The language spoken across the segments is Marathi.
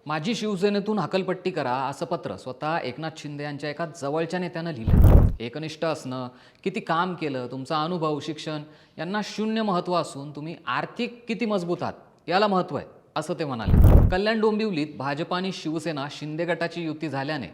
माझी शिवसेनेतून हकलपट्टी करा असं पत्र स्वतः एकनाथ शिंदे यांच्या एका जवळच्या नेत्यानं लिहिलं. एकनिष्ठ असणं, किती काम केलं, तुमचा अनुभव, शिक्षण यांना शून्य महत्त्व असून तुम्ही आर्थिक किती मजबूत आहात याला महत्त्व आहे असं ते म्हणाले. कल्याण डोंबिवलीत भाजप आणि शिवसेना शिंदे गटाची युती झाल्याने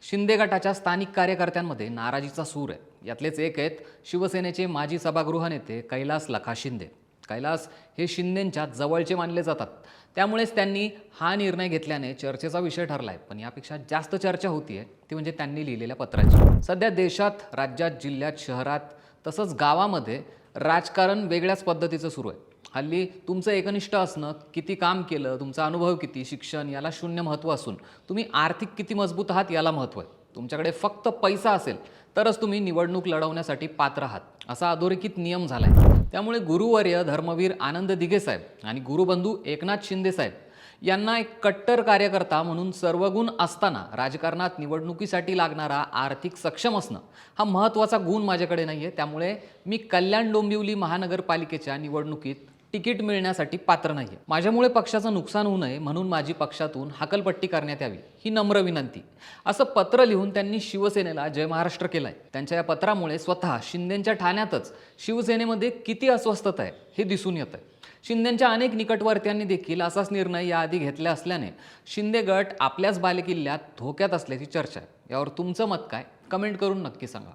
शिंदे गटाच्या स्थानिक कार्यकर्त्यांमध्ये नाराजीचा सूर आहे. यातलेच एक आहेत शिवसेनेचे माजी सभागृह नेते कैलास लखा शिंदे. कैलास हे शिंदेंच्या जवळचे मानले जातात. त्यामुळेच त्यांनी हा निर्णय घेतल्याने चर्चेचा विषय ठरलाय. पण यापेक्षा जास्त चर्चा होतीये ती म्हणजे त्यांनी लिहिलेल्या पत्राची. सध्या देशात, राज्यात, जिल्ह्यात, शहरात तसंच गावामध्ये राजकारण वेगळ्याच पद्धतीचं सुरू आहे. हल्ली तुमचं एकनिष्ठ असणं, किती काम केलं, तुमचा अनुभव किती, शिक्षण याला शून्य महत्त्व असून तुम्ही आर्थिक किती मजबूत आहात याला महत्त्व आहे. तुमच्याकडे फक्त पैसा असेल तरच तुम्ही निवडणूक लढवण्यासाठी पात्र आहात असा अधोरेखित नियम झालाय. त्यामुळे गुरुवर्य धर्मवीर आनंद दिघे साहेब आणि गुरुबंधू एकनाथ शिंदे साहेब यांना एक कट्टर कार्यकर्ता म्हणून सर्वगुण असताना राजकारणात निवडणुकीसाठी लागणारा आर्थिक सक्षम असणं हा महत्त्वाचा गुण माझ्याकडे नाही आहे. त्यामुळे मी कल्याण डोंबिवली महानगरपालिकेच्या निवडणुकीत तिकीट मिळण्यासाठी पात्र नाही आहे. माझ्यामुळे पक्षाचं नुकसान होऊ नये म्हणून माझी पक्षातून हकलपट्टी करण्यात यावी ही नम्र विनंती असं पत्र लिहून त्यांनी शिवसेनेला जय महाराष्ट्र केलाय. त्यांच्या या पत्रामुळे स्वतः शिंदेंच्या ठाण्यातच शिवसेनेमध्ये किती अस्वस्थता आहे हे दिसून येत आहे. शिंदेंच्या अनेक निकटवर्त्यांनी देखील असाच निर्णय याआधी घेतला असल्याने शिंदे गट आपल्याच बालेकिल्ल्यात धोक्यात असल्याची चर्चा आहे. यावर तुमचं मत काय? कमेंट करून नक्की सांगा.